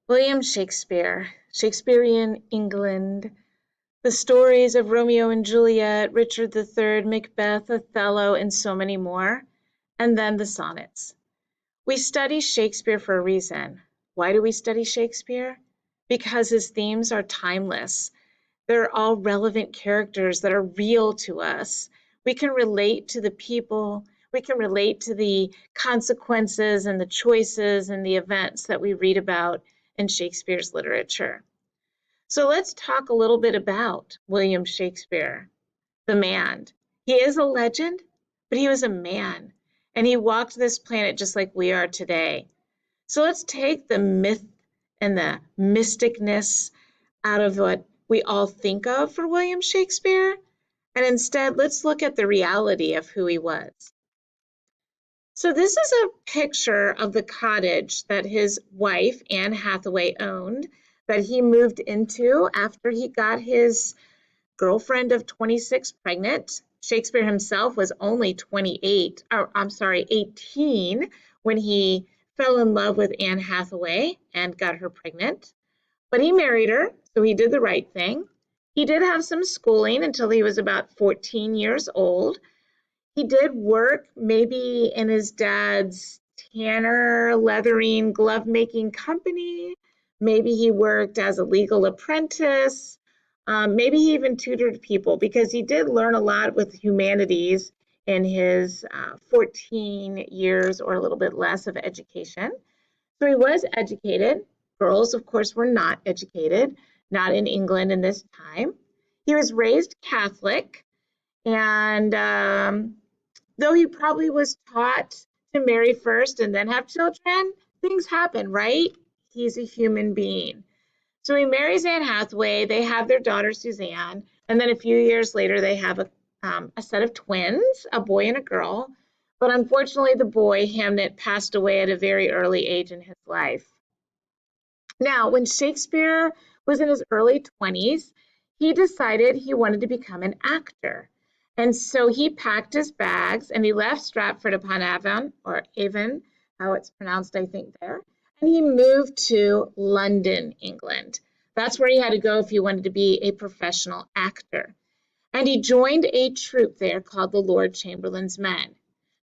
William Shakespeare, Shakespearean England, the stories of Romeo and Juliet, Richard III, Macbeth, Othello, and so many more, and then the sonnets. We study Shakespeare for a reason. Why do we study Shakespeare? Because his themes are timeless. They're all relevant characters that are real to us. We can relate to the people, we can relate to the consequences and the choices and the events that we read about in Shakespeare's literature. So let's talk a little bit about William Shakespeare, the man. He is a legend, but he was a man, and he walked this planet just like we are today. So let's take the myth and the mysticness out of what we all think of for William Shakespeare, and instead let's look at the reality of who he was. So this is a picture of the cottage that his wife, Anne Hathaway, owned, that he moved into after he got his girlfriend of 26 pregnant. Shakespeare himself was only 18 when he fell in love with Anne Hathaway and got her pregnant. But he married her, so he did the right thing. He did have some schooling until he was about 14 years old. He did work maybe in his dad's tanner, leathering, glove-making company. Maybe he worked as a legal apprentice. Maybe he even tutored people because he did learn a lot with humanities in his 14 years or a little bit less of education. So he was educated. Girls, of course, were not educated, not in England in this time. He was raised Catholic, and though he probably was taught to marry first and then have children, things happen, right? He's a human being. So he marries Anne Hathaway. They have their daughter, Suzanne. And then a few years later, they have a set of twins, a boy and a girl. But unfortunately, the boy, Hamnet, passed away at a very early age in his life. Now, when Shakespeare was in his early 20s, he decided he wanted to become an actor. And so he packed his bags and he left Stratford upon Avon, or Avon, how it's pronounced, I think, there. And he moved to London, England. That's where he had to go if he wanted to be a professional actor. And he joined a troupe there called the Lord Chamberlain's Men.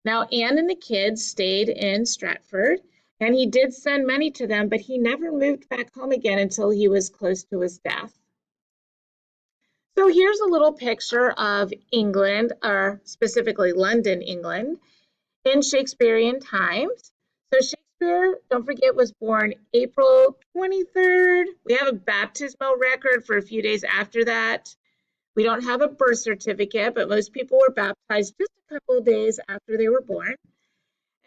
Now, Anne and the kids stayed in Stratford, and he did send money to them, but he never moved back home again until he was close to his death. So here's a little picture of England, or specifically London, England, in Shakespearean times. So Shakespeare, don't forget, was born April 23rd. We have a baptismal record for a few days after that. We don't have a birth certificate, but most people were baptized just a couple of days after they were born.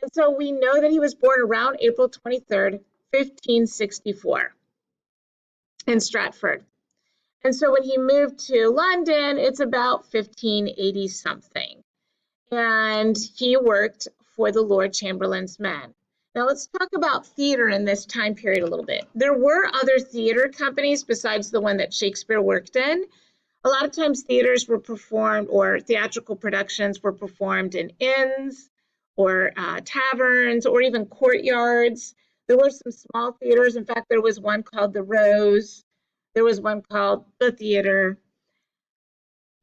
And so we know that he was born around April 23rd, 1564 in Stratford. And so when he moved to London, it's about 1580 something. And he worked for the Lord Chamberlain's Men. Now let's talk about theater in this time period a little bit. There were other theater companies besides the one that Shakespeare worked in. A lot of times theaters were performed, or theatrical productions were performed in inns or taverns or even courtyards. There were some small theaters. In fact, there was one called the Rose. There was one called the Theater.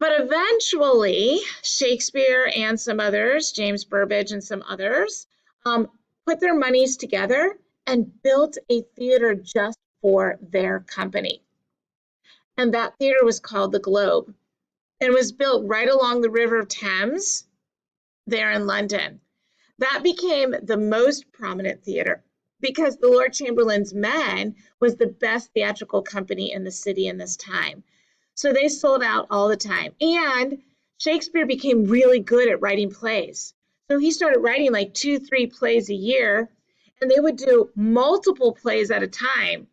But eventually, Shakespeare and some others, James Burbage and some others, put their monies together and built a theater just for their company. And that theater was called the Globe. And was built right along the River Thames there in London. That became the most prominent theater because the Lord Chamberlain's Men was the best theatrical company in the city in this time. So they sold out all the time. And Shakespeare became really good at writing plays. So he started writing like 2-3 plays a year, and they would do multiple plays at a time.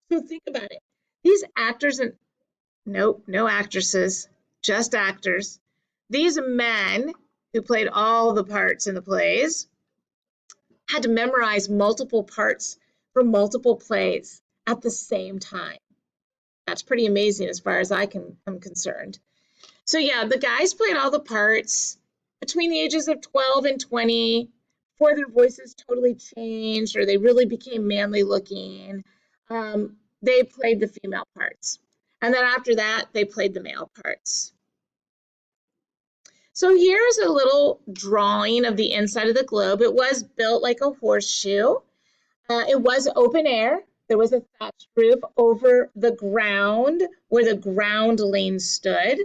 So think about it. These actors, and nope, no actresses, just actors. These men who played all the parts in the plays had to memorize multiple parts from multiple plays at the same time. That's pretty amazing as far as I'm concerned. So yeah, the guys played all the parts between the ages of 12 and 20 before their voices totally changed or they really became manly looking. they played the female parts. And then after that, they played the male parts. So here's a little drawing of the inside of the globe. It was built like a horseshoe. It was open air. There was a thatched roof over the ground where the groundlings stood.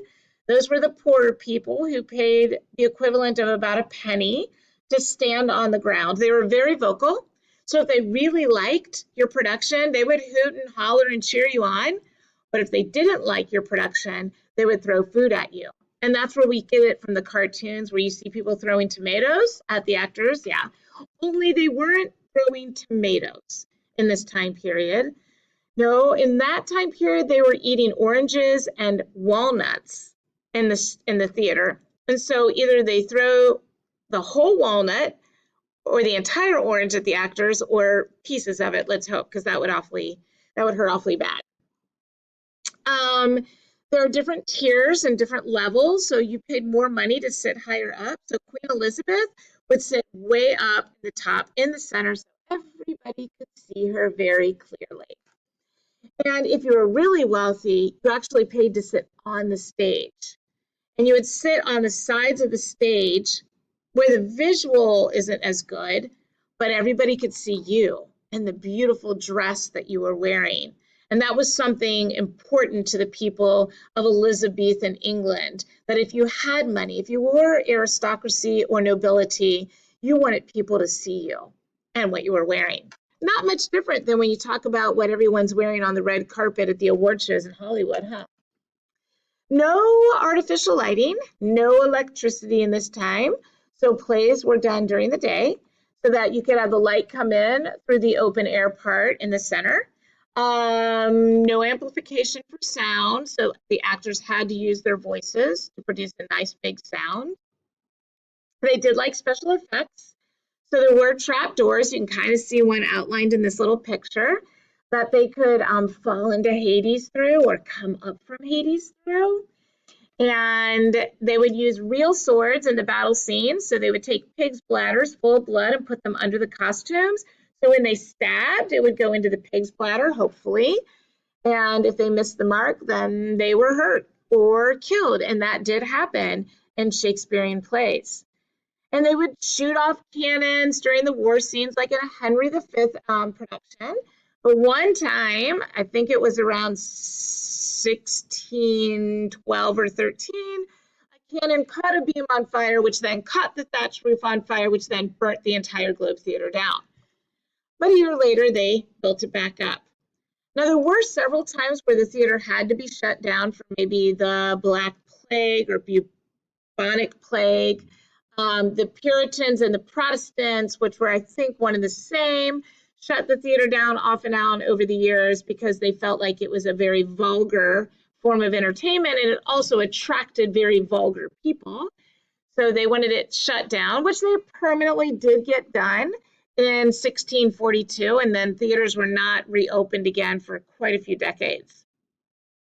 Those were the poorer people who paid the equivalent of about a penny to stand on the ground. They were very vocal. So if they really liked your production, they would hoot and holler and cheer you on. But if they didn't like your production, they would throw food at you. And that's where we get it from the cartoons where you see people throwing tomatoes at the actors. Yeah, only they weren't throwing tomatoes in this time period. No, in that time period, they were eating oranges and walnuts in the theater. And so either they throw the whole walnut or the entire orange at the actors, or pieces of it, let's hope, because that would hurt awfully bad. There are different tiers and different levels, so you paid more money to sit higher up. So Queen Elizabeth would sit way up in the top in the center so everybody could see her very clearly. And if you were really wealthy, you actually paid to sit on the stage. And you would sit on the sides of the stage where the visual isn't as good, but everybody could see you and the beautiful dress that you were wearing. And that was something important to the people of Elizabethan England, that if you had money, if you were aristocracy or nobility, you wanted people to see you and what you were wearing. Not much different than when you talk about what everyone's wearing on the red carpet at the award shows in Hollywood, huh? No artificial lighting, no electricity in this time. So plays were done during the day so that you could have the light come in through the open air part in the center. No amplification for sound, so the actors had to use their voices to produce a nice big sound. They did like special effects, so there were trap doors. You can kind of see one outlined in this little picture that they could fall into Hades through or come up from Hades through. And they would use real swords in the battle scenes, so they would take pig's bladders full of blood and put them under the costumes. So when they stabbed, it would go into the pig's bladder, hopefully. And if they missed the mark, then they were hurt or killed. And that did happen in Shakespearean plays. And they would shoot off cannons during the war scenes, like in a Henry V production. But one time, I think it was around 1612 or 13, a cannon caught a beam on fire, which then caught the thatched roof on fire, which then burnt the entire Globe Theater down. But a year later, they built it back up. Now, there were several times where the theater had to be shut down for maybe the Black Plague or bubonic plague. The Puritans and the Protestants, which were, I think, one and the same, shut the theater down off and on over the years because they felt like it was a very vulgar form of entertainment, and it also attracted very vulgar people. So they wanted it shut down, which they permanently did get done in 1642, and then theaters were not reopened again for quite a few decades.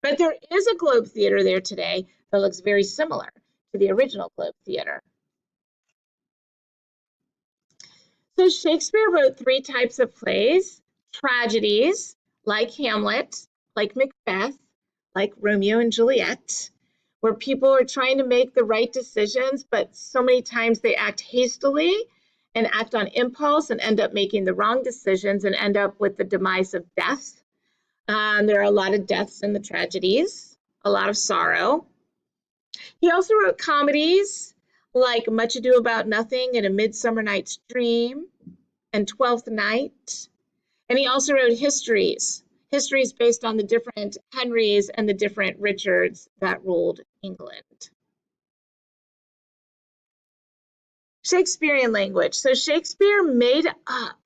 But there is a Globe Theater there today that looks very similar to the original Globe Theater. So Shakespeare wrote 3 types of plays: tragedies, like Hamlet, like Macbeth, like Romeo and Juliet, where people are trying to make the right decisions, but so many times they act hastily and act on impulse and end up making the wrong decisions and end up with the demise of death. There are a lot of deaths in the tragedies, a lot of sorrow. He also wrote comedies like Much Ado About Nothing and A Midsummer Night's Dream and Twelfth Night. And he also wrote histories based on the different Henrys and the different Richards that ruled England. Shakespearean language. So Shakespeare made up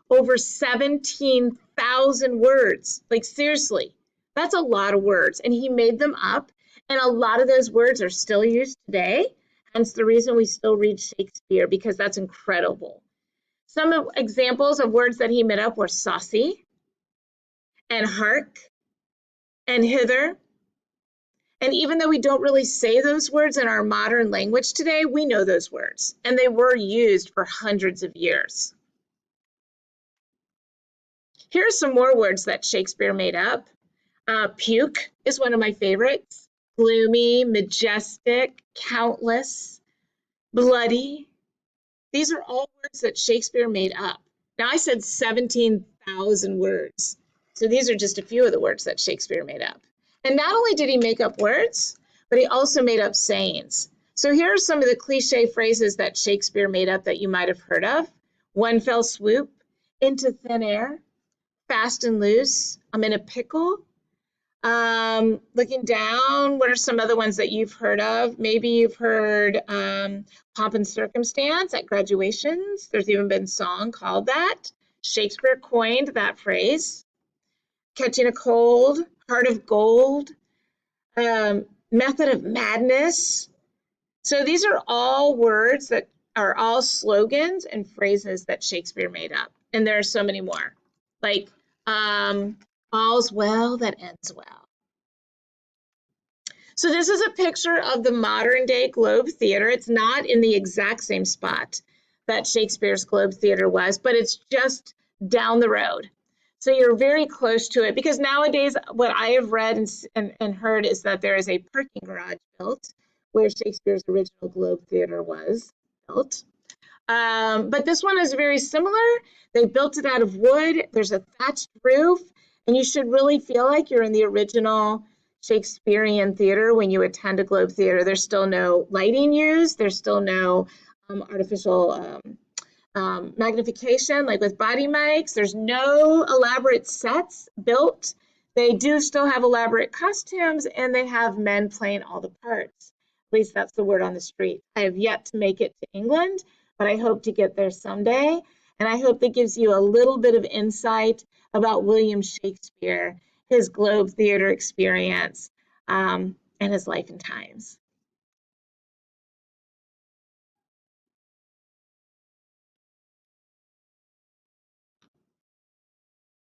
over 17,000 words. Like, seriously, that's a lot of words. And he made them up. And a lot of those words are still used today. Hence the reason we still read Shakespeare, because that's incredible. Some examples of words that he made up were saucy and hark and hither. And even though we don't really say those words in our modern language today, we know those words, and they were used for hundreds of years. Here are some more words that Shakespeare made up. Puke is one of my favorites. Gloomy, majestic, countless, bloody. These are all words that Shakespeare made up. Now I said 17,000 words. So these are just a few of the words that Shakespeare made up. And not only did he make up words, but he also made up sayings. So here are some of the cliche phrases that Shakespeare made up that you might have heard of. One fell swoop, into thin air, fast and loose, I'm in a pickle. Looking down, what are some other ones that you've heard of? Maybe you've heard pomp and circumstance at graduations. There's even been a song called that. Shakespeare coined that phrase. Catching a cold, heart of gold, method of madness. So these are all words that are all slogans and phrases that Shakespeare made up. And there are so many more, like all's well that ends well. So this is a picture of the modern day Globe Theater. It's not in the exact same spot that Shakespeare's Globe Theater was, but it's just down the road. So you're very close to it, because nowadays what I have read and heard is that there is a parking garage built where Shakespeare's original Globe Theater was built. But this one is very similar. They built it out of wood. There's a thatched roof, and you should really feel like you're in the original Shakespearean theater when you attend a Globe Theater. There's still no lighting used. There's still no artificial magnification, like with body mics. There's no elaborate sets built. They do still have elaborate costumes, and they have men playing all the parts. At least that's the word on the street. I have yet to make it to England, but I hope to get there someday. And I hope that gives you a little bit of insight about William Shakespeare, his Globe Theater experience, and his life and times.